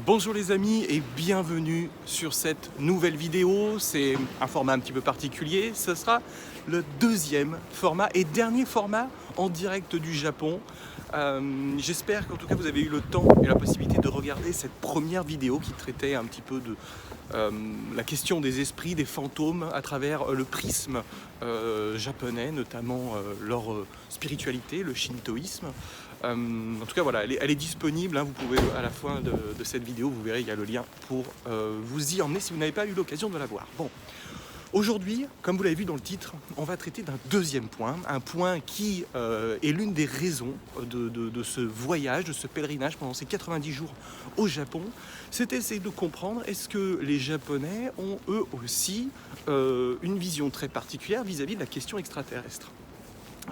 Bonjour les amis et bienvenue sur cette nouvelle vidéo. C'est un format un petit peu particulier. Ce sera le deuxième format et dernier format en direct du Japon. J'espère qu'en tout cas vous avez eu le temps et la possibilité de regarder cette première vidéo qui traitait un petit peu de la question des esprits, des fantômes à travers le prisme japonais, notamment leur spiritualité, le shintoïsme. En tout cas voilà, elle est disponible, hein, vous pouvez à la fin de cette vidéo, vous verrez, il y a le lien pour vous y emmener si vous n'avez pas eu l'occasion de la voir. Bon, aujourd'hui, comme vous l'avez vu dans le titre, on va traiter d'un deuxième point, un point qui est l'une des raisons de ce voyage, de ce pèlerinage pendant ces 90 jours au Japon. C'est essayer de comprendre, est-ce que les Japonais ont eux aussi une vision très particulière vis-à-vis de la question extraterrestre.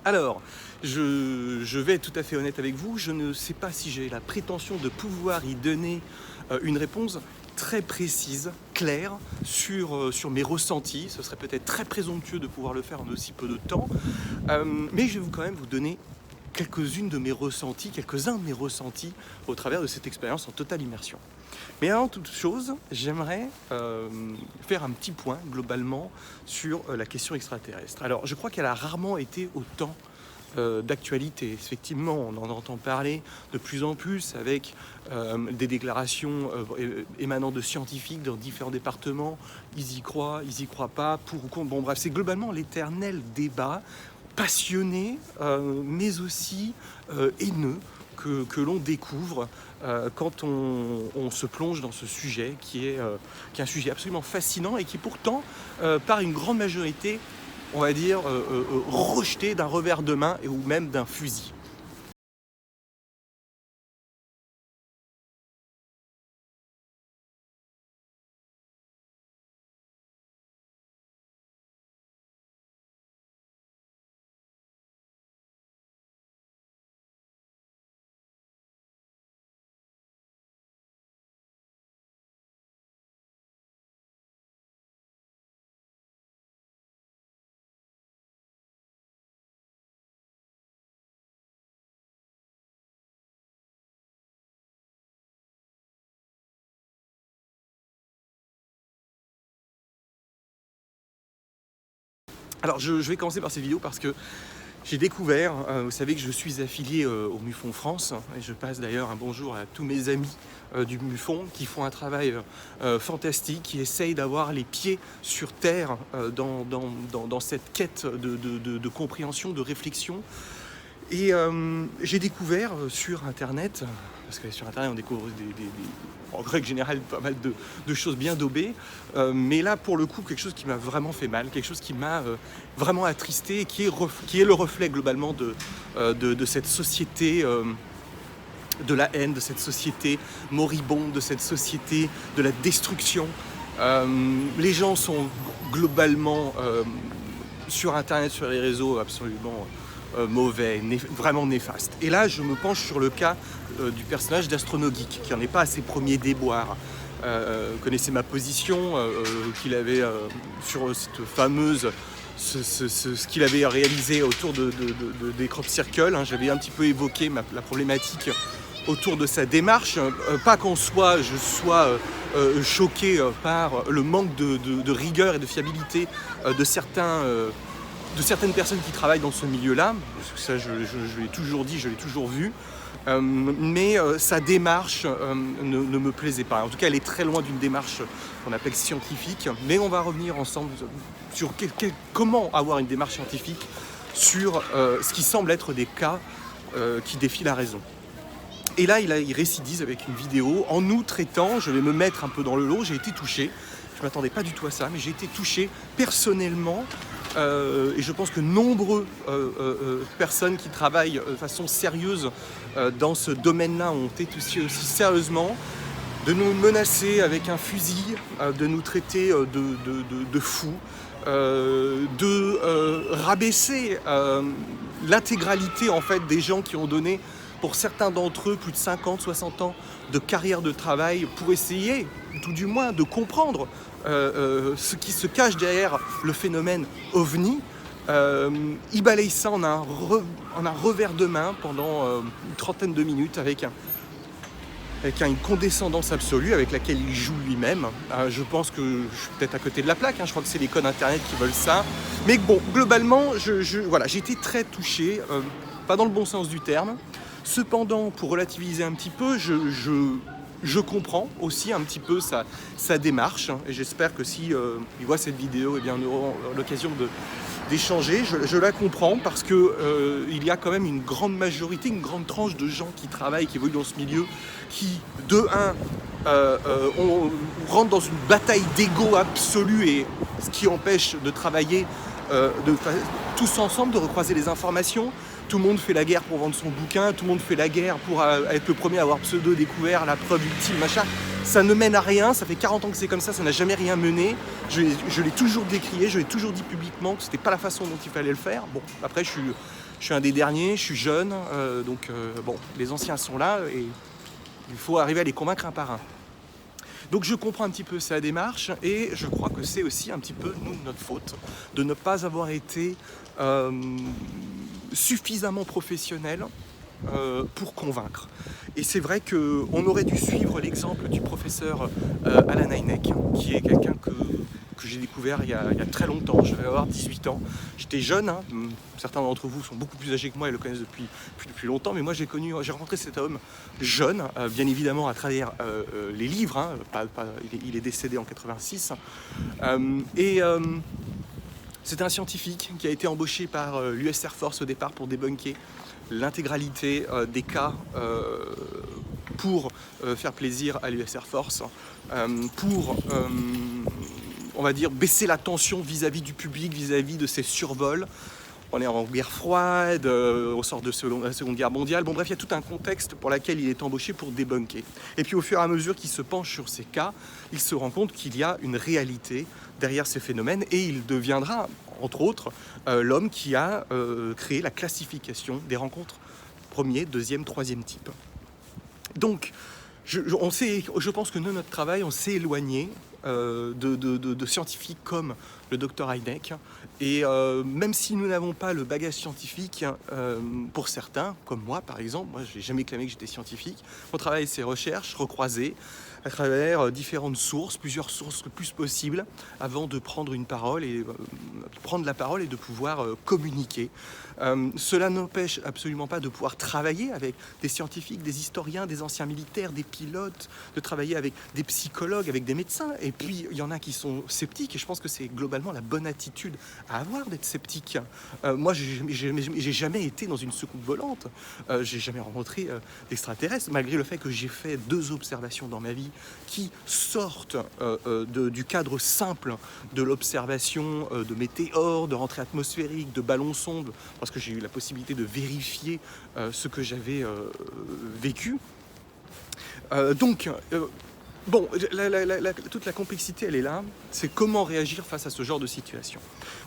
Alors, je vais être tout à fait honnête avec vous, je ne sais pas si j'ai la prétention de pouvoir y donner une réponse très précise, claire, sur mes ressentis. Ce serait peut-être très présomptueux de pouvoir le faire en aussi peu de temps, mais je vais quand même vous donner quelques-uns de mes ressentis au travers de cette expérience en totale immersion. Mais avant toute chose, j'aimerais faire un petit point globalement sur la question extraterrestre. Alors, je crois qu'elle a rarement été autant d'actualité. Effectivement, on en entend parler de plus en plus avec des déclarations émanant de scientifiques dans différents départements. Ils y croient pas, pour ou contre. Bon, bref, c'est globalement l'éternel débat passionné, mais aussi haineux que l'on découvre quand on se plonge dans ce sujet qui est un sujet absolument fascinant et qui pourtant, par une grande majorité, on va dire, rejeté d'un revers de main ou même d'un fusil. Alors je vais commencer par cette vidéo parce que j'ai découvert, vous savez que je suis affilié au MUFON France, et je passe d'ailleurs un bonjour à tous mes amis du MUFON qui font un travail fantastique, qui essayent d'avoir les pieds sur terre dans cette quête de compréhension, de réflexion. Et j'ai découvert sur Internet, parce que sur Internet on découvre en règle générale pas mal de choses bien daubées, mais là pour le coup quelque chose qui m'a vraiment fait mal, quelque chose qui m'a vraiment attristé, et qui est le reflet globalement de cette société de la haine, de cette société moribonde, de cette société de la destruction. Les gens sont globalement sur Internet, sur les réseaux, absolument mauvais, vraiment néfaste. Et là, je me penche sur le cas du personnage d'Astronogeek, qui n'en est pas à ses premiers déboires. Vous connaissez ma position qu'il avait sur cette fameuse, ce qu'il avait réalisé autour des crop circles. Hein. J'avais un petit peu évoqué la problématique autour de sa démarche. Pas qu'en soi, je sois choqué par le manque de rigueur et de fiabilité de certaines personnes qui travaillent dans ce milieu-là, ça je l'ai toujours dit, je l'ai toujours vu, mais sa démarche ne me plaisait pas. En tout cas, elle est très loin d'une démarche qu'on appelle scientifique, mais on va revenir ensemble sur comment avoir une démarche scientifique sur ce qui semble être des cas qui défient la raison. Et là, il récidise avec une vidéo en nous traitant, je vais me mettre un peu dans le lot, j'ai été touché, je ne m'attendais pas du tout à ça, mais j'ai été touché personnellement. Et je pense que nombreuses personnes qui travaillent de façon sérieuse dans ce domaine-là ont été aussi sérieusement de nous menacer avec un fusil, de nous traiter de fous, de rabaisser l'intégralité en fait des gens qui ont donné, pour certains d'entre eux, plus de 50, 60 ans de carrière de travail pour essayer, tout du moins, de comprendre ce qui se cache derrière le phénomène OVNI. Il balaye ça en un revers de main pendant une trentaine de minutes avec avec une condescendance absolue avec laquelle il joue lui-même. Je pense que je suis peut-être à côté de la plaque, je crois que c'est les codes internet qui veulent ça. Mais bon, globalement, voilà, j'ai été très touché, pas dans le bon sens du terme. Cependant, pour relativiser un petit peu, je comprends aussi un petit peu sa démarche. Et j'espère que si il voit cette vidéo, eh bien, on aura l'occasion d'échanger. Je la comprends parce que il y a quand même une grande majorité, une grande tranche de gens qui travaillent, qui évoluent dans ce milieu, qui, de un, on rentre dans une bataille d'ego absolue, et ce qui empêche de travailler tous ensemble, de recroiser les informations. Tout le monde fait la guerre pour vendre son bouquin, tout le monde fait la guerre pour être le premier à avoir pseudo-découvert la preuve ultime, machin. Ça ne mène à rien, ça fait 40 ans que c'est comme ça n'a jamais rien mené. Je l'ai toujours décrié, je l'ai toujours dit publiquement que c'était pas la façon dont il fallait le faire. Bon, après je suis un des derniers, je suis jeune, donc bon, les anciens sont là et il faut arriver à les convaincre un par un. Donc je comprends un petit peu sa démarche et je crois que c'est aussi un petit peu notre faute de ne pas avoir été suffisamment professionnel pour convaincre. Et c'est vrai qu'on aurait dû suivre l'exemple du professeur Alan Hynek, qui est quelqu'un que j'ai découvert il y a très longtemps. Je devais avoir 18 ans. J'étais jeune, certains d'entre vous sont beaucoup plus âgés que moi et le connaissent depuis longtemps, mais moi j'ai rencontré cet homme jeune, bien évidemment à travers les livres, il est décédé en 86, c'était un scientifique qui a été embauché par l'US Air Force au départ pour débunker l'intégralité des cas pour faire plaisir à l'US Air Force, pour on va dire baisser la tension vis-à-vis du public, vis-à-vis de ces survols. On est en guerre froide, au sort de la Seconde Guerre mondiale. Bon bref, il y a tout un contexte pour lequel il est embauché pour débunker. Et puis au fur et à mesure qu'il se penche sur ces cas, il se rend compte qu'il y a une réalité derrière ces phénomènes et il deviendra, entre autres, l'homme qui a créé la classification des rencontres premier, deuxième, troisième type. Donc, je pense que notre travail, on s'est éloigné de scientifiques comme le docteur Hynek. Et même si nous n'avons pas le bagage scientifique, pour certains, comme moi par exemple, moi je n'ai jamais clamé que j'étais scientifique, mon travail c'est recherche, recroiser à travers différentes sources, plusieurs sources le plus possible, avant de prendre une parole et prendre la parole et de pouvoir communiquer. Cela n'empêche absolument pas de pouvoir travailler avec des scientifiques, des historiens, des anciens militaires, des pilotes, de travailler avec des psychologues, avec des médecins. Et puis, il y en a qui sont sceptiques, et je pense que c'est globalement la bonne attitude à avoir d'être sceptique. Moi, j'ai jamais été dans une soucoupe volante, j'ai jamais rencontré d'extraterrestres, malgré le fait que j'ai fait 2 observations dans ma vie qui sortent du cadre simple de l'observation de météores, de rentrées atmosphériques, de ballons sondes, parce que j'ai eu la possibilité de vérifier ce que j'avais vécu. Bon, toute la complexité, elle est là. C'est comment réagir face à ce genre de situation.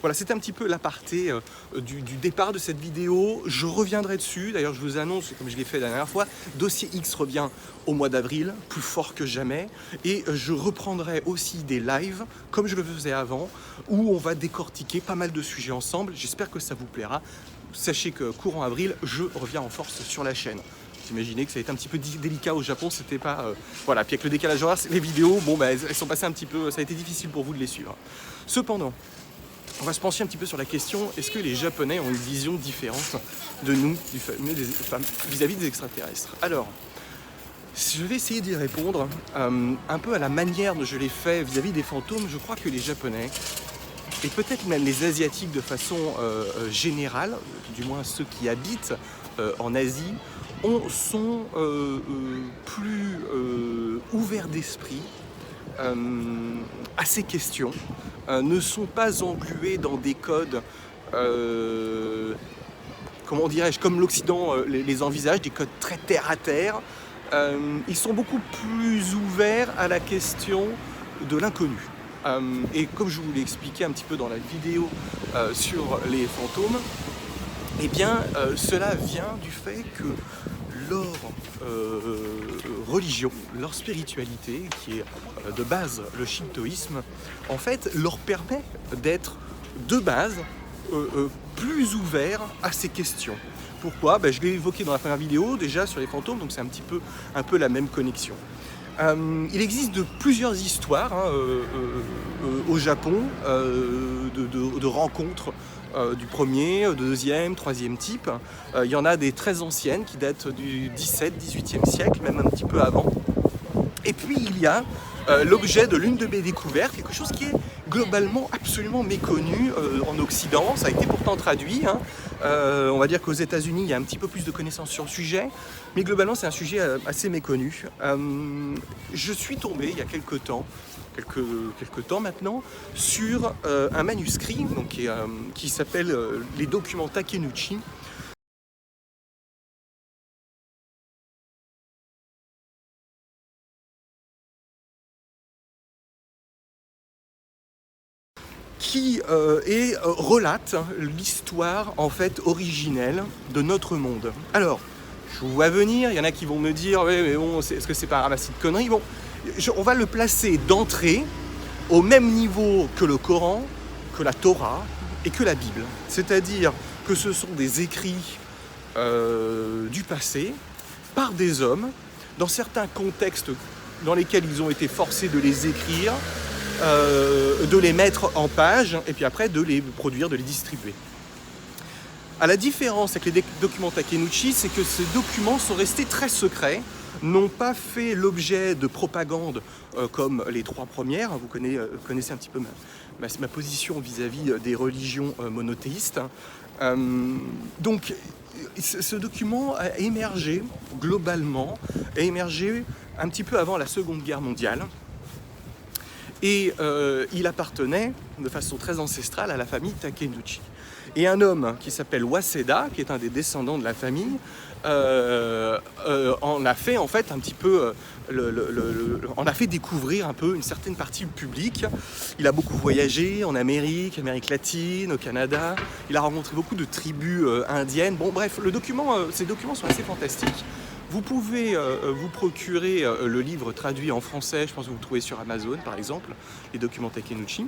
Voilà, c'est un petit peu l'aparté du départ de cette vidéo. Je reviendrai dessus. D'ailleurs, je vous annonce, comme je l'ai fait la dernière fois, Dossier X revient au mois d'avril, plus fort que jamais. Et je reprendrai aussi des lives, comme je le faisais avant, où on va décortiquer pas mal de sujets ensemble. J'espère que ça vous plaira. Sachez que courant avril, je reviens en force sur la chaîne. Imaginez que ça a été un petit peu délicat au Japon, c'était pas... voilà, puis avec le décalage horaire, les vidéos, bon, elles sont passées un petit peu... Ça a été difficile pour vous de les suivre. Cependant, on va se pencher un petit peu sur la question, est-ce que les Japonais ont une vision différente de nous, vis-à-vis des extraterrestres? Alors, je vais essayer d'y répondre un peu à la manière dont je l'ai fait vis-à-vis des fantômes. Je crois que les Japonais, et peut-être même les Asiatiques de façon générale, du moins ceux qui habitent en Asie, sont plus ouverts d'esprit à ces questions, ne sont pas englués dans des codes, comment dirais-je, comme l'Occident les envisage, des codes très terre à terre. Ils sont beaucoup plus ouverts à la question de l'inconnu. Et comme je vous l'ai expliqué un petit peu dans la vidéo sur les fantômes, eh bien, cela vient du fait que leur religion, leur spiritualité, qui est de base le shintoïsme, en fait, leur permet d'être de base plus ouverts à ces questions. Pourquoi? Je l'ai évoqué dans la première vidéo déjà sur les fantômes, donc c'est un peu la même connexion. Il existe plusieurs histoires au Japon de rencontres du premier, deuxième, troisième type. Il y en a des très anciennes qui datent du 17e siècle, même un petit peu avant. Et puis il y a l'objet de l'une de mes découvertes, quelque chose qui est globalement absolument méconnu en Occident. Ça a été pourtant traduit. On va dire qu'aux États-Unis, il y a un petit peu plus de connaissances sur le sujet, mais globalement, c'est un sujet assez méconnu. Je suis tombé il y a quelques temps maintenant, sur un manuscrit donc, qui s'appelle les documents Takenouchi, qui relate l'histoire en fait originelle de notre monde. Alors, je vous vois venir, il y en a qui vont me dire ouais, mais bon, est-ce que c'est pas un ramassis de conneries? Bon, on va le placer d'entrée au même niveau que le Coran, que la Torah et que la Bible. C'est-à-dire que ce sont des écrits du passé par des hommes dans certains contextes dans lesquels ils ont été forcés de les écrire, de les mettre en page et puis après de les produire, de les distribuer. À la différence avec les documents Takenouchi, c'est que ces documents sont restés très secrets, n'ont pas fait l'objet de propagande comme les trois premières. Vous connaissez un petit peu ma position vis-à-vis des religions monothéistes. Donc ce document a émergé globalement, un petit peu avant la Seconde Guerre mondiale. Et il appartenait de façon très ancestrale à la famille Takenouchi. Et un homme qui s'appelle Waseda, qui est un des descendants de la famille, en a fait en fait un petit peu, en a fait découvrir un peu une certaine partie du public. Il a beaucoup voyagé en Amérique latine, au Canada. Il a rencontré beaucoup de tribus indiennes. Bon bref, ces documents sont assez fantastiques. Vous pouvez vous procurer le livre traduit en français, je pense que vous le trouvez sur Amazon par exemple, les documents Takenouchi.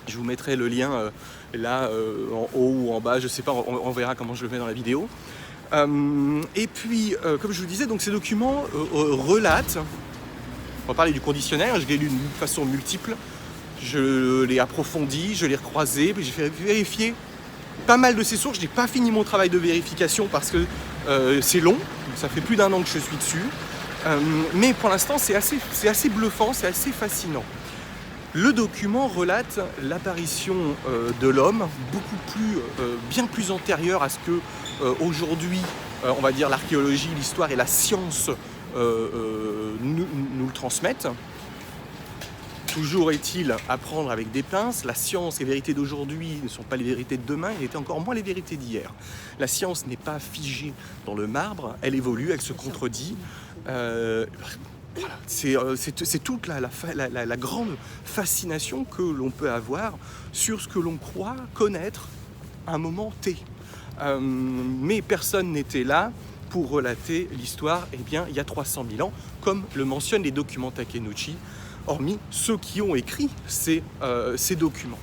Je vous mettrai le lien là en haut ou en bas, je sais pas, on verra comment je le mets dans la vidéo. Et puis, comme je vous disais, donc ces documents relatent, on va parler du conditionnel, je l'ai lu de façon multiple, je l'ai approfondi, je l'ai recroisé, puis j'ai fait vérifier pas mal de ces sources. Je n'ai pas fini mon travail de vérification parce que c'est long, ça fait plus d'1 an que je suis dessus, mais pour l'instant c'est assez bluffant, c'est assez fascinant. Le document relate l'apparition de l'homme, bien plus antérieure à ce que aujourd'hui, on va dire l'archéologie, l'histoire et la science nous le transmettent. Toujours est-il à prendre avec des pinces, la science et les vérités d'aujourd'hui ne sont pas les vérités de demain, et étaient encore moins les vérités d'hier. La science n'est pas figée dans le marbre, elle évolue, elle se contredit. Voilà, c'est toute la grande fascination que l'on peut avoir sur ce que l'on croit connaître à un moment T. Mais personne n'était là pour relater l'histoire il y a 300 000 ans, comme le mentionnent les documents Takenouchi, hormis ceux qui ont écrit ces documents.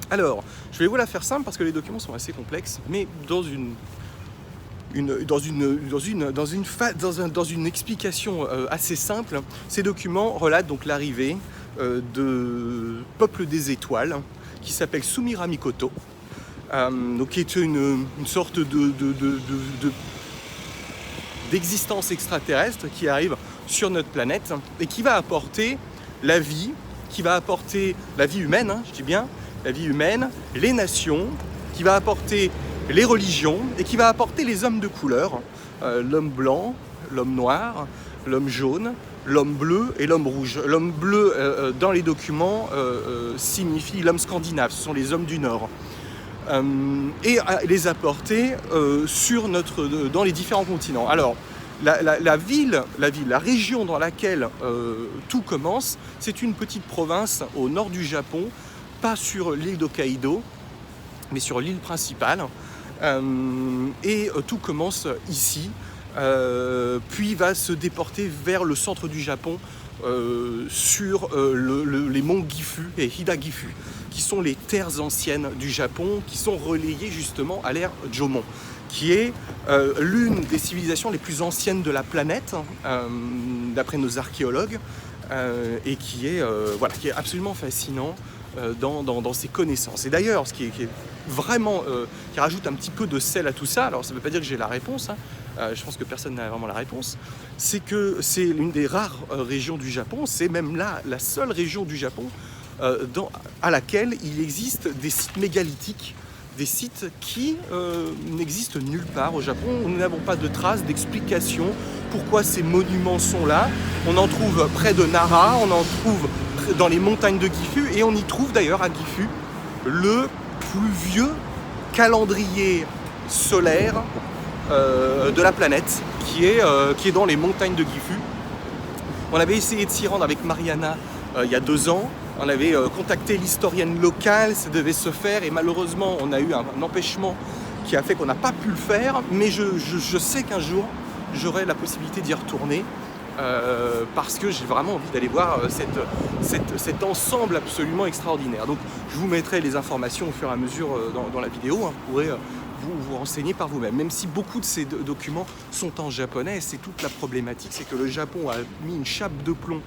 Alors, je vais vous la faire simple parce que les documents sont assez complexes, mais dans une explication assez simple. Ces documents relatent donc l'arrivée de peuple des étoiles qui s'appelle Sumira Mikoto, donc qui est une sorte d'existence extraterrestre qui arrive sur notre planète et qui va apporter la vie, humaine, je dis bien, la vie humaine, les nations, qui va apporter les religions et qui va apporter les hommes de couleur, l'homme blanc, l'homme noir, l'homme jaune, l'homme bleu et l'homme rouge. L'homme bleu, dans les documents, signifie l'homme scandinave, ce sont les hommes du Nord. Et les apporter dans les différents continents. Alors, la région dans laquelle tout commence, c'est une petite province au nord du Japon, pas sur l'île d'Hokkaido, mais sur l'île principale. Et tout commence ici, puis va se déporter vers le centre du Japon, sur les monts Gifu et Hida-Gifu, qui sont les terres anciennes du Japon, qui sont relayées justement à l'ère Jomon. qui est l'une des civilisations les plus anciennes de la planète, d'après nos archéologues, et qui est absolument fascinant dans ses connaissances. Et d'ailleurs, ce qui est vraiment, qui rajoute un petit peu de sel à tout ça, alors ça ne veut pas dire que j'ai la réponse, je pense que personne n'a vraiment la réponse, c'est que c'est l'une des rares régions du Japon, c'est même là la seule région du Japon à laquelle il existe des sites mégalithiques, des sites qui n'existent nulle part au Japon. Nous n'avons pas de traces, d'explications pourquoi ces monuments sont là. On en trouve près de Nara, on en trouve dans les montagnes de Gifu, et on y trouve d'ailleurs à Gifu le plus vieux calendrier solaire de la planète, qui est dans les montagnes de Gifu. On avait essayé de s'y rendre avec Mariana il y a 2 ans. On avait contacté l'historienne locale, ça devait se faire, et malheureusement on a eu un empêchement qui a fait qu'on n'a pas pu le faire, mais je sais qu'un jour j'aurai la possibilité d'y retourner, parce que j'ai vraiment envie d'aller voir cet ensemble absolument extraordinaire. Donc je vous mettrai les informations au fur et à mesure dans la vidéo, vous pourrez vous renseigner par vous-même. Même si beaucoup de ces documents sont en japonais, c'est toute la problématique, c'est que le Japon a mis une chape de plomb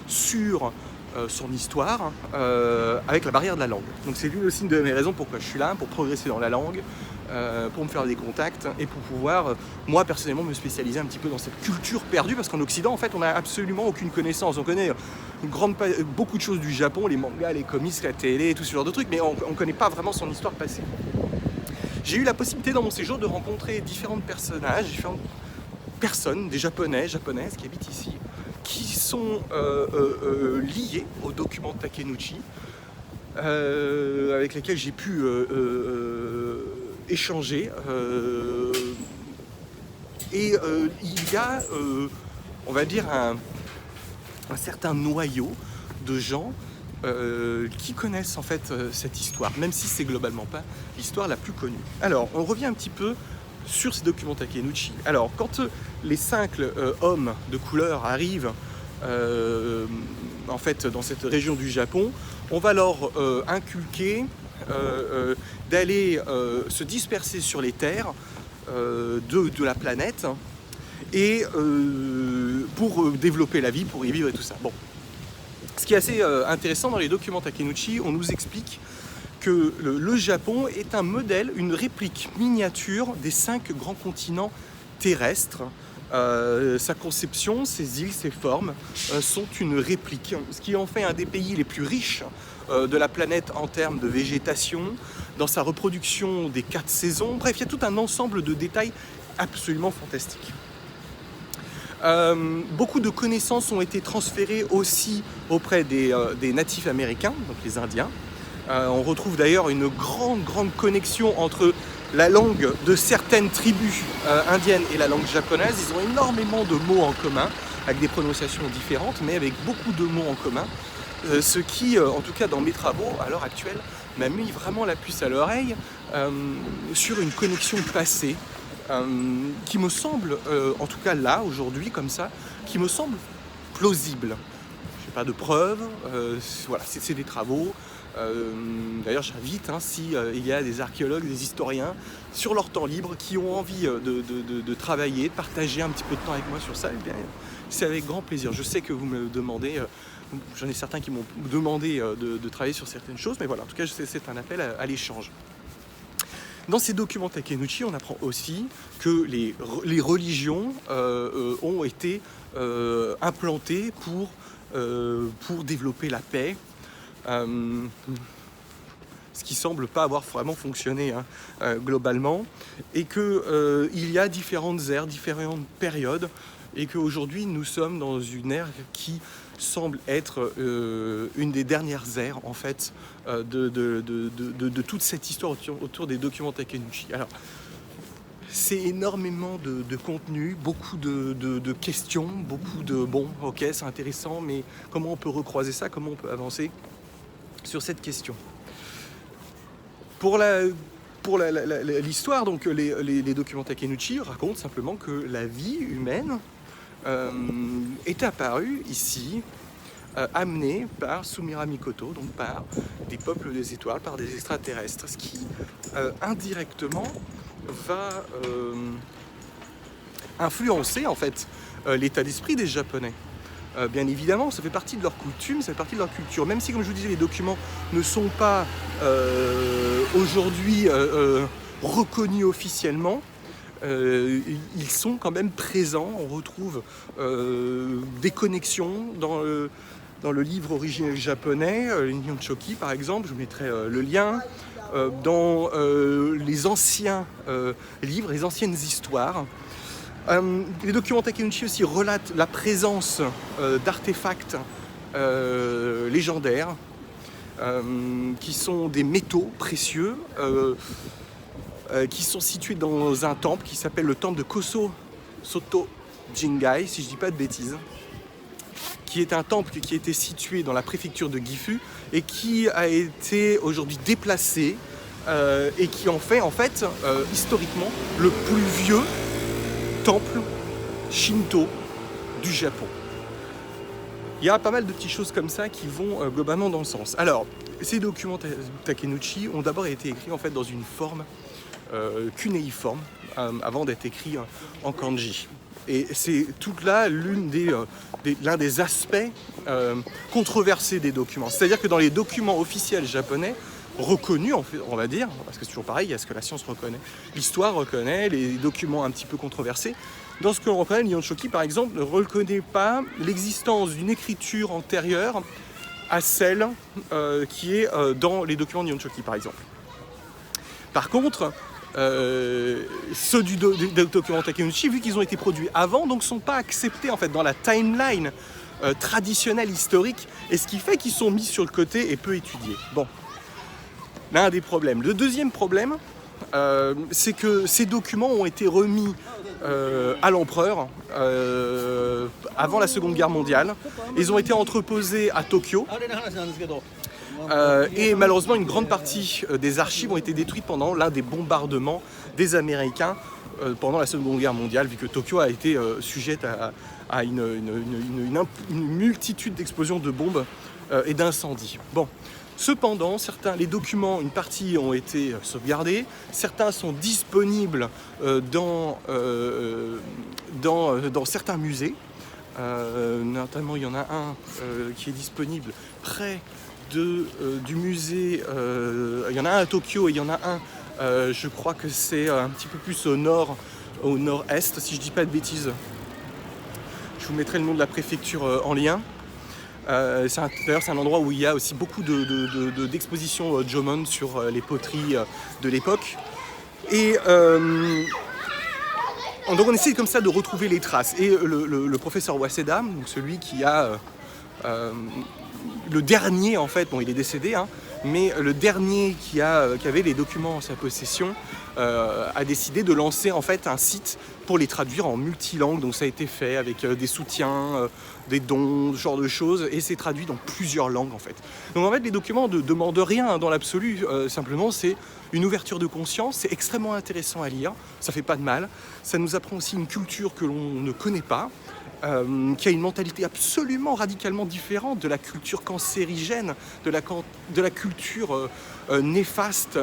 sur son histoire avec la barrière de la langue. Donc c'est l'une aussi de mes raisons pourquoi je suis là, pour progresser dans la langue, pour me faire des contacts et pour pouvoir, moi personnellement, me spécialiser un petit peu dans cette culture perdue, parce qu'en Occident, en fait, on n'a absolument aucune connaissance. On connaît beaucoup de choses du Japon, les mangas, les comics, la télé, tout ce genre de trucs, mais on ne connaît pas vraiment son histoire passée. J'ai eu la possibilité dans mon séjour de rencontrer différents personnages, différentes personnes, des japonais, japonaises qui habitent ici, qui sont liés au document Takenouchi, avec lesquels j'ai pu échanger. Il y a, on va dire, un certain noyau de gens qui connaissent en fait cette histoire, même si c'est globalement pas l'histoire la plus connue. Alors, on revient un petit peu sur ces documents Takenouchi. Alors, quand les 5 hommes de couleur arrivent en fait dans cette région du Japon, on va leur inculquer d'aller se disperser sur les terres de la planète, et pour développer la vie, pour y vivre et tout ça. Bon. Ce qui est assez intéressant dans les documents Takenouchi, on nous explique que le Japon est un modèle, une réplique miniature des 5 grands continents terrestres. Sa conception, ses îles, ses formes sont une réplique, ce qui en fait un des pays les plus riches de la planète en termes de végétation, dans sa reproduction des 4 saisons. Bref, il y a tout un ensemble de détails absolument fantastiques. Beaucoup de connaissances ont été transférées aussi auprès des natifs américains, donc les Indiens. On retrouve d'ailleurs une grande connexion entre la langue de certaines tribus indiennes et la langue japonaise. Ils ont énormément de mots en commun, avec des prononciations différentes, mais avec beaucoup de mots en commun. Ce qui, en tout cas dans mes travaux, à l'heure actuelle, m'a mis vraiment la puce à l'oreille sur une connexion passée, qui me semble, en tout cas là, aujourd'hui, comme ça, qui me semble plausible. Je n'ai pas de preuves, voilà, c'est des travaux. D'ailleurs, j'invite, si il y a des archéologues, des historiens, sur leur temps libre, qui ont envie de travailler, de partager un petit peu de temps avec moi sur ça, eh bien, c'est avec grand plaisir. Je sais que vous me demandez, j'en ai certains qui m'ont demandé de travailler sur certaines choses, mais voilà, en tout cas, c'est un appel à l'échange. Dans ces documents Takenouchi, on apprend aussi que les religions ont été implantées pour développer la paix, ce qui semble pas avoir vraiment fonctionné globalement, et qu'il y a différentes ères, différentes périodes, et qu'aujourd'hui nous sommes dans une ère qui semble être une des dernières ères en fait de toute cette histoire autour des documents Takenouchi. Alors c'est énormément de contenu, beaucoup de questions, beaucoup de bon, ok, c'est intéressant, mais comment on peut recroiser ça, comment on peut avancer sur cette question. Pour l'histoire, donc les documents Takenouchi racontent simplement que la vie humaine est apparue ici, amenée par Sumira Mikoto, donc par des peuples des étoiles, par des extraterrestres, ce qui indirectement va influencer en fait l'état d'esprit des Japonais. Bien évidemment, ça fait partie de leur coutume, ça fait partie de leur culture. Même si, comme je vous disais, les documents ne sont pas aujourd'hui reconnus officiellement, ils sont quand même présents. On retrouve des connexions dans le livre originel japonais, le Nihonshoki par exemple, je vous mettrai le lien, dans les anciens livres, les anciennes histoires. Les documents Takeuchi aussi relatent la présence d'artefacts légendaires qui sont des métaux précieux qui sont situés dans un temple qui s'appelle le temple de Koso Soto Jingai, si je ne dis pas de bêtises, qui est un temple qui était situé dans la préfecture de Gifu et qui a été aujourd'hui déplacé et qui en fait historiquement le plus vieux temple Shinto du Japon. Il y a pas mal de petites choses comme ça qui vont globalement dans le sens. Alors, ces documents Takeuchi ont d'abord été écrits en fait dans une forme cunéiforme avant d'être écrits en kanji. Et c'est tout là l'un des aspects controversés des documents. C'est-à-dire que dans les documents officiels japonais, reconnus, on va dire, parce que c'est toujours pareil, il y a ce que la science reconnaît, l'histoire reconnaît, les documents un petit peu controversés. Dans ce que l'on reconnaît, Nihonshoki, par exemple, ne reconnaît pas l'existence d'une écriture antérieure à celle qui est dans les documents Nihonshoki, par exemple. Par contre, ceux du document Takeuchi, vu qu'ils ont été produits avant, donc ne sont pas acceptés en fait dans la timeline traditionnelle historique, et ce qui fait qu'ils sont mis sur le côté et peu étudiés. Bon. L'un des problèmes. Le deuxième problème, c'est que ces documents ont été remis à l'empereur avant la Seconde Guerre mondiale. Ils ont été entreposés à Tokyo. Et malheureusement, une grande partie des archives ont été détruites pendant l'un des bombardements des Américains pendant la Seconde Guerre mondiale, vu que Tokyo a été sujette à une multitude d'explosions de bombes et d'incendies. Bon. Cependant, les documents, une partie ont été sauvegardés, certains sont disponibles dans certains musées. Notamment, il y en a un qui est disponible près du musée. Il y en a un à Tokyo et il y en a un, je crois que c'est un petit peu plus au nord-est, si je ne dis pas de bêtises. Je vous mettrai le nom de la préfecture en lien. D'ailleurs, c'est un endroit où il y a aussi beaucoup d'expositions Jomon sur les poteries de l'époque. Et donc on essaie comme ça de retrouver les traces. Et le professeur Waseda, donc celui qui a le dernier en fait, bon il est décédé, hein, mais le dernier qui avait les documents en sa possession a décidé de lancer en fait un site pour les traduire en multilangue. Donc ça a été fait avec des soutiens, des dons, ce genre de choses, et c'est traduit dans plusieurs langues en fait. Donc en fait les documents ne demandent rien dans l'absolu, simplement c'est une ouverture de conscience, c'est extrêmement intéressant à lire, ça fait pas de mal, ça nous apprend aussi une culture que l'on ne connaît pas, qui a une mentalité absolument radicalement différente de la culture cancérigène, de la culture néfaste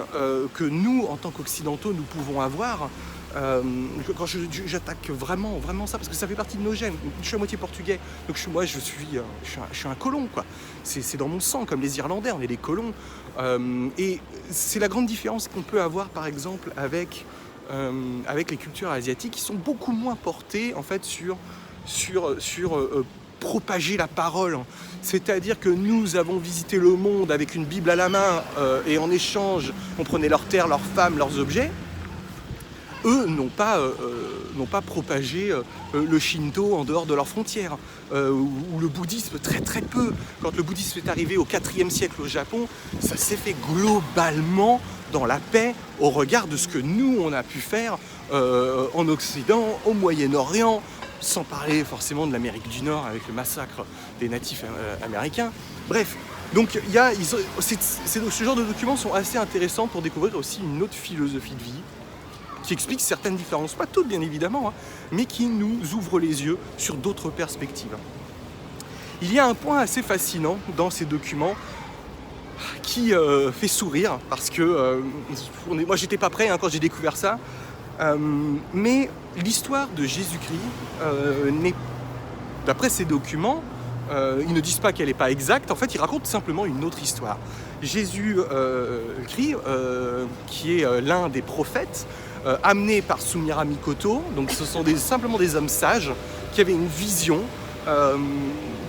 que nous, en tant qu'occidentaux, nous pouvons avoir. Quand j'attaque vraiment ça, parce que ça fait partie de nos gènes. Je suis à moitié portugais, donc moi je suis un colon, quoi. C'est dans mon sang, comme les Irlandais, on est des colons. Et c'est la grande différence qu'on peut avoir, par exemple, avec les cultures asiatiques, qui sont beaucoup moins portées, en fait, sur propager la parole. C'est-à-dire que nous avons visité le monde avec une Bible à la main et en échange, on prenait leurs terres, leurs femmes, leurs objets. Eux n'ont pas propagé le Shinto en dehors de leurs frontières, ou le bouddhisme très très peu. Quand le bouddhisme est arrivé au IVe siècle au Japon, ça s'est fait globalement dans la paix au regard de ce que nous on a pu faire en Occident, au Moyen-Orient, sans parler forcément de l'Amérique du Nord avec le massacre des natifs américains. Bref, donc ce genre de documents sont assez intéressants pour découvrir aussi une autre philosophie de vie qui explique certaines différences, pas toutes bien évidemment, hein, mais qui nous ouvrent les yeux sur d'autres perspectives. Il y a un point assez fascinant dans ces documents qui fait sourire, parce que moi j'étais pas prêt hein, quand j'ai découvert ça. Mais l'histoire de Jésus-Christ n'est, d'après ces documents, ils ne disent pas qu'elle n'est pas exacte, en fait ils racontent simplement une autre histoire. Jésus-Christ, qui est l'un des prophètes, amené par Sumira Mikoto, donc ce sont simplement des hommes sages qui avaient une vision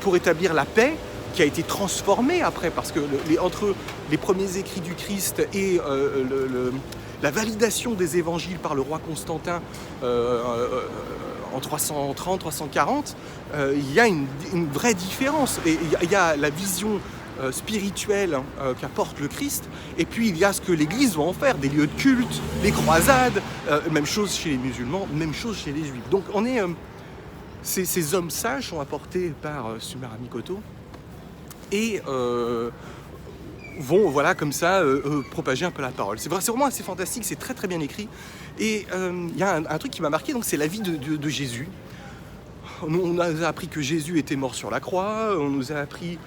pour établir la paix, qui a été transformée après, parce que entre les premiers écrits du Christ et la validation des évangiles par le roi Constantin en 330-340, il y a une vraie différence. Et il y a la vision spirituelle qu'apporte le Christ, et puis il y a ce que l'Église va en faire, des lieux de culte, les croisades, même chose chez les musulmans, même chose chez les juifs. Donc on est, ces hommes sages sont apportés par Sumira Mikoto, et vont voilà comme ça propager un peu la parole. C'est vraiment assez fantastique, c'est très très bien écrit. Et il y a un truc qui m'a marqué, donc c'est la vie de Jésus. On nous a appris que Jésus était mort sur la croix, on nous a appris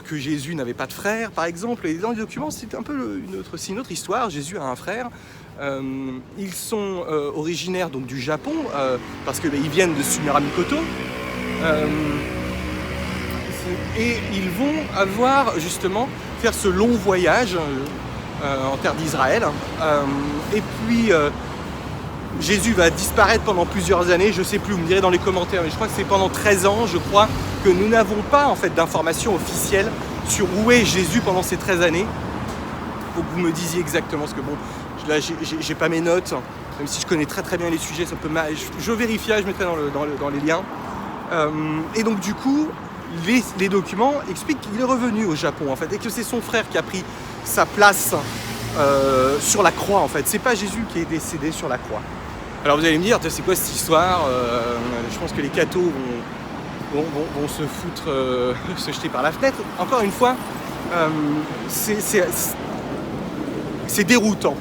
que Jésus n'avait pas de frère, par exemple. Et dans les documents, c'est un peu une autre histoire. Jésus a un frère. Ils sont originaires donc du Japon, parce qu'ils viennent de Sumira Mikoto. Et ils vont avoir justement faire ce long voyage en terre d'Israël. Et puis Jésus va disparaître pendant plusieurs années, je ne sais plus, vous me direz dans les commentaires, mais je crois que c'est pendant 13 ans, je crois, que nous n'avons pas en fait d'informations officielles sur où est Jésus pendant ces 13 années. Il faut que vous me disiez exactement, parce que bon, là j'ai pas mes notes, même si je connais très très bien les sujets, ça peut je vérifierai, je mettrai dans les liens. Et donc du coup, les documents expliquent qu'il est revenu au Japon en fait, et que c'est son frère qui a pris sa place sur la croix en fait. C'est pas Jésus qui est décédé sur la croix. Alors vous allez me dire, c'est quoi cette histoire? Je pense que les cathos vont se foutre, se jeter par la fenêtre. Encore une fois, c'est déroutant.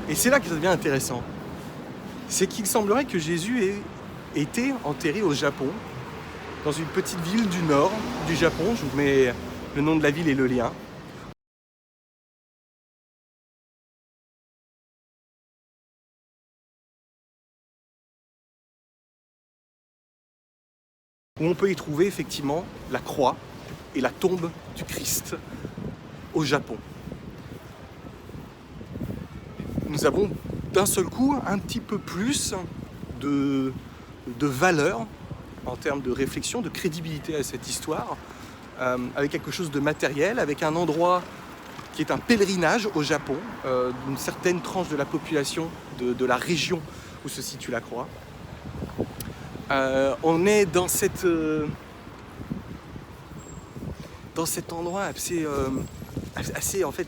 Et c'est là que ça devient intéressant. C'est qu'il semblerait que Jésus ait été enterré au Japon, dans une petite ville du nord du Japon. Je vous mets le nom de la ville et le lien. Où on peut y trouver effectivement la croix et la tombe du Christ au Japon. Nous avons d'un seul coup un petit peu plus de valeur en termes de réflexion, de crédibilité à cette histoire, avec quelque chose de matériel, avec un endroit qui est un pèlerinage au Japon, d'une certaine tranche de la population de la région où se situe la croix. On est dans cet endroit assez en fait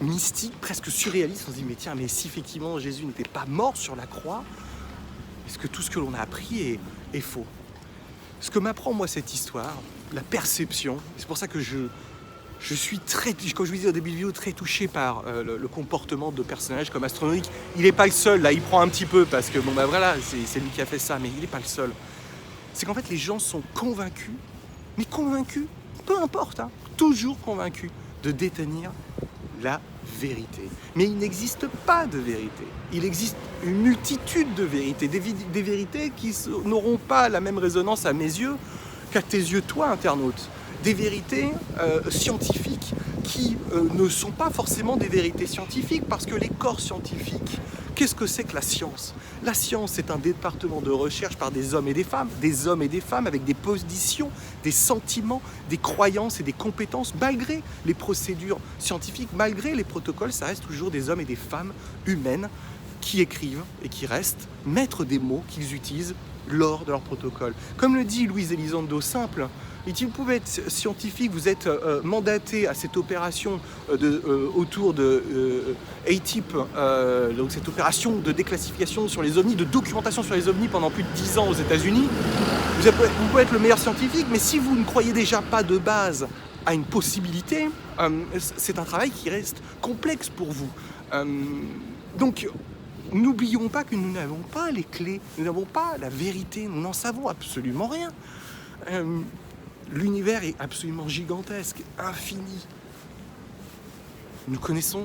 mystique, presque surréaliste. On se dit mais tiens, mais si effectivement Jésus n'était pas mort sur la croix, est-ce que tout ce que l'on a appris est faux? Ce que m'apprend moi cette histoire, la perception, c'est pour ça que je suis très, comme je vous disais au début de vidéo, très touché par le comportement de personnages comme Astronomique. Il n'est pas le seul, là il prend un petit peu parce que bon bah voilà, c'est lui qui a fait ça, mais il n'est pas le seul. C'est qu'en fait les gens sont convaincus, mais convaincus, peu importe, hein, toujours convaincus de détenir la vérité. Mais il n'existe pas de vérité. Il existe une multitude de vérités, des vérités qui n'auront pas la même résonance à mes yeux qu'à tes yeux, toi, internaute. Des vérités scientifiques qui ne sont pas forcément des vérités scientifiques, parce que les corps scientifiques, qu'est-ce que c'est que la science? La science, c'est un département de recherche par des hommes et des femmes avec des positions, des sentiments, des croyances et des compétences, malgré les procédures scientifiques, malgré les protocoles, ça reste toujours des hommes et des femmes humaines qui écrivent et qui restent maîtres des mots qu'ils utilisent lors de leur protocole. Comme le dit Louise Elizondo Simple, il dit, vous pouvez être scientifique, vous êtes mandaté à cette opération autour de ATIP, donc cette opération de déclassification sur les ovnis, de documentation sur les ovnis pendant plus de 10 ans aux États-Unis. Vous pouvez être le meilleur scientifique, mais si vous ne croyez déjà pas de base à une possibilité, c'est un travail qui reste complexe pour vous. Donc, n'oublions pas que nous n'avons pas les clés, nous n'avons pas la vérité, nous n'en savons absolument rien. L'univers est absolument gigantesque, infini. Nous connaissons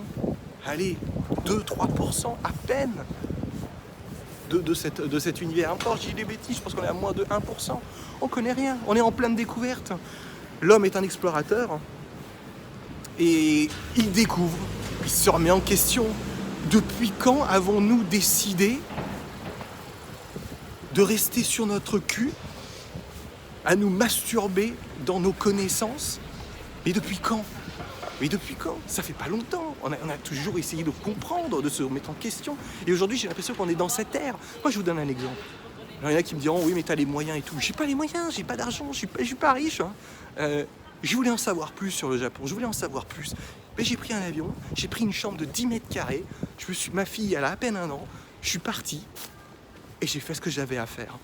allez, 2-3% à peine de cet univers. Encore, je dis des bêtises, je pense qu'on est à moins de 1%. On connaît rien, on est en pleine découverte. L'homme est un explorateur et il découvre, il se remet en question. Depuis quand avons-nous décidé de rester sur notre cul, à nous masturber dans nos connaissances? Mais depuis quand? Ça fait pas longtemps. On a toujours essayé de comprendre, de se remettre en question. Et aujourd'hui, j'ai l'impression qu'on est dans cette ère. Moi, je vous donne un exemple. Alors, il y en a qui me diront, oui, mais t'as les moyens et tout. J'ai pas les moyens, j'ai pas d'argent, je suis pas riche. Je voulais en savoir plus sur le Japon, je voulais en savoir plus. Mais j'ai pris un avion, j'ai pris une chambre de 10 mètres carrés. Ma fille, elle a à peine 1 an. Je suis parti et j'ai fait ce que j'avais à faire.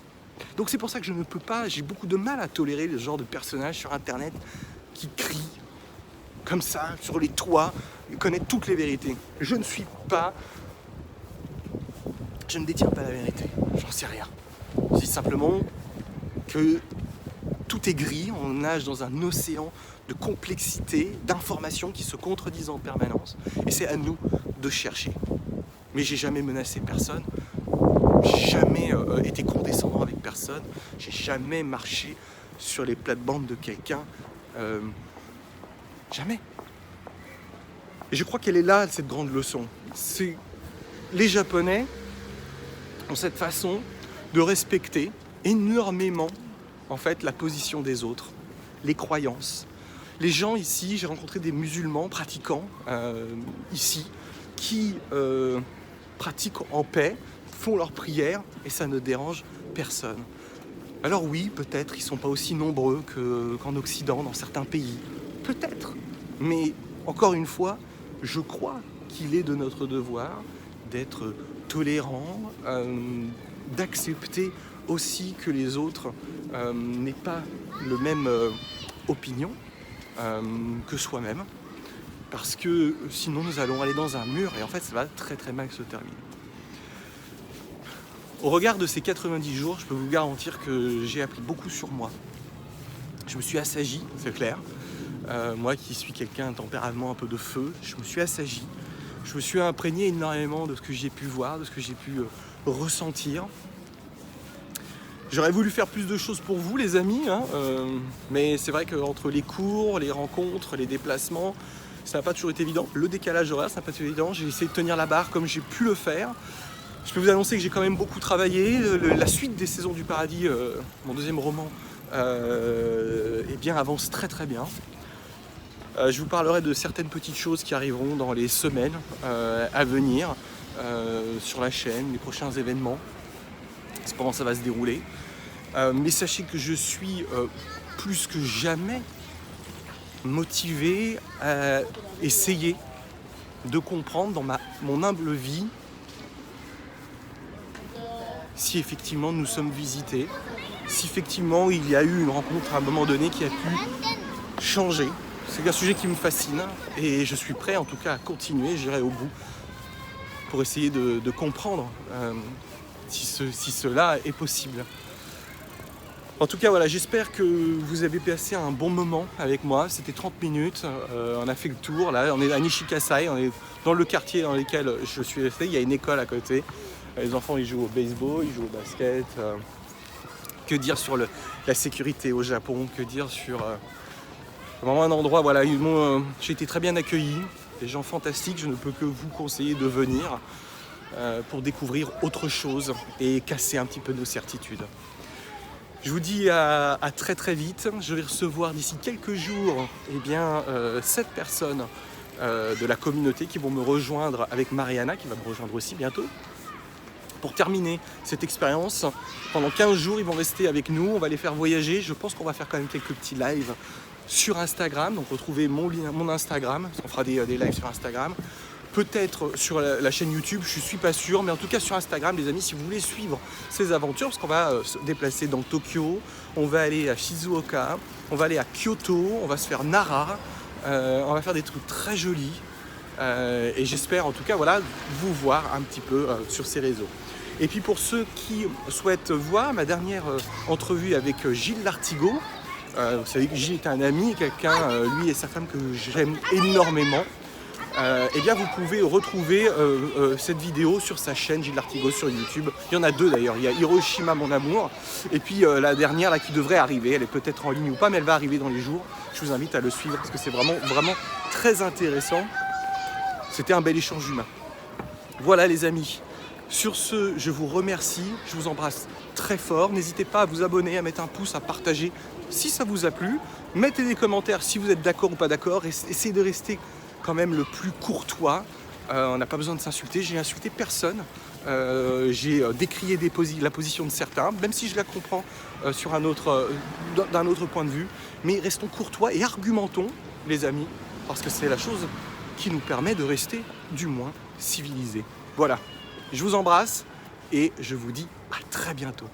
Donc c'est pour ça que je ne peux pas, j'ai beaucoup de mal à tolérer le genre de personnages sur Internet qui crient comme ça, sur les toits, connaître toutes les vérités. Je ne détiens pas la vérité, j'en sais rien. Je dis simplement que tout est gris, on nage dans un océan de complexité, d'informations qui se contredisent en permanence, et c'est à nous de chercher. Mais j'ai jamais menacé personne, j'ai jamais été condescendant avec personne, j'ai jamais marché sur les plates-bandes de quelqu'un. Jamais. Et je crois qu'elle est là, cette grande leçon. C'est les Japonais ont cette façon de respecter énormément, en fait, la position des autres, les croyances. Les gens ici, j'ai rencontré des musulmans pratiquants ici, qui pratiquent en paix, font leurs prières et ça ne dérange personne. Alors oui, peut-être ils ne sont pas aussi nombreux qu'en Occident, dans certains pays. Peut-être. Mais encore une fois, je crois qu'il est de notre devoir d'être tolérant, d'accepter aussi que les autres n'aient pas le même opinion que soi-même. Parce que sinon nous allons aller dans un mur et en fait ça va très très mal se terminer. Au regard de ces 90 jours, je peux vous garantir que j'ai appris beaucoup sur moi. Je me suis assagi, c'est clair. Moi qui suis quelqu'un d'un tempérament un peu de feu, je me suis assagi. Je me suis imprégné énormément de ce que j'ai pu voir, de ce que j'ai pu ressentir. J'aurais voulu faire plus de choses pour vous, les amis, mais c'est vrai qu'entre les cours, les rencontres, les déplacements, ça n'a pas toujours été évident. Le décalage horaire, ça n'a pas été évident. J'ai essayé de tenir la barre comme j'ai pu le faire. Je peux vous annoncer que j'ai quand même beaucoup travaillé. La suite des Saisons du Paradis, mon deuxième roman, avance très très bien. Je vous parlerai de certaines petites choses qui arriveront dans les semaines à venir sur la chaîne, les prochains événements. C'est comment ça va se dérouler. Mais sachez que je suis plus que jamais motivé à essayer de comprendre dans mon humble vie si effectivement nous sommes visités, si effectivement il y a eu une rencontre à un moment donné qui a pu changer. C'est un sujet qui me fascine et je suis prêt en tout cas à continuer, j'irai au bout pour essayer de comprendre si cela est possible. En tout cas voilà, j'espère que vous avez passé un bon moment avec moi, c'était 30 minutes, on a fait le tour, là on est à Nishikasai, on est dans le quartier dans lequel je suis resté, il y a une école à côté, les enfants ils jouent au baseball, ils jouent au basket, que dire sur la sécurité au Japon, que dire sur vraiment un endroit, voilà, j'ai été très bien accueilli, des gens fantastiques, je ne peux que vous conseiller de venir pour découvrir autre chose et casser un petit peu nos certitudes. Je vous dis à très très vite, je vais recevoir d'ici quelques jours 7 personnes de la communauté qui vont me rejoindre avec Mariana qui va me rejoindre aussi bientôt. Pour terminer cette expérience, pendant 15 jours ils vont rester avec nous, on va les faire voyager, je pense qu'on va faire quand même quelques petits lives sur Instagram, donc retrouvez mon Instagram, on fera des lives sur Instagram, peut-être sur la chaîne YouTube, je suis pas sûr, mais en tout cas sur Instagram les amis, si vous voulez suivre ces aventures, parce qu'on va se déplacer dans Tokyo, on va aller à Shizuoka, on va aller à Kyoto, on va se faire Nara, on va faire des trucs très jolis, et j'espère en tout cas voilà, vous voir un petit peu sur ces réseaux. Et puis pour ceux qui souhaitent voir ma dernière entrevue avec Gilles Lartigot, vous savez que Gilles est un ami, quelqu'un, lui et sa femme que j'aime énormément. eh bien vous pouvez retrouver cette vidéo sur sa chaîne Gilles Lartigot sur YouTube. Il y en a deux d'ailleurs, il y a Hiroshima mon amour, et puis la dernière là qui devrait arriver, elle est peut-être en ligne ou pas, mais elle va arriver dans les jours. Je vous invite à le suivre parce que c'est vraiment très intéressant. C'était un bel échange humain. Voilà les amis. Sur ce, je vous remercie, je vous embrasse très fort. N'hésitez pas à vous abonner, à mettre un pouce, à partager si ça vous a plu. Mettez des commentaires si vous êtes d'accord ou pas d'accord. Essayez de rester quand même le plus courtois. On n'a pas besoin de s'insulter, j'ai insulté personne. J'ai décrié la position de certains, même si je la comprends d'un autre point de vue. Mais restons courtois et argumentons, les amis, parce que c'est la chose qui nous permet de rester, du moins, civilisés. Voilà. Je vous embrasse et je vous dis à très bientôt.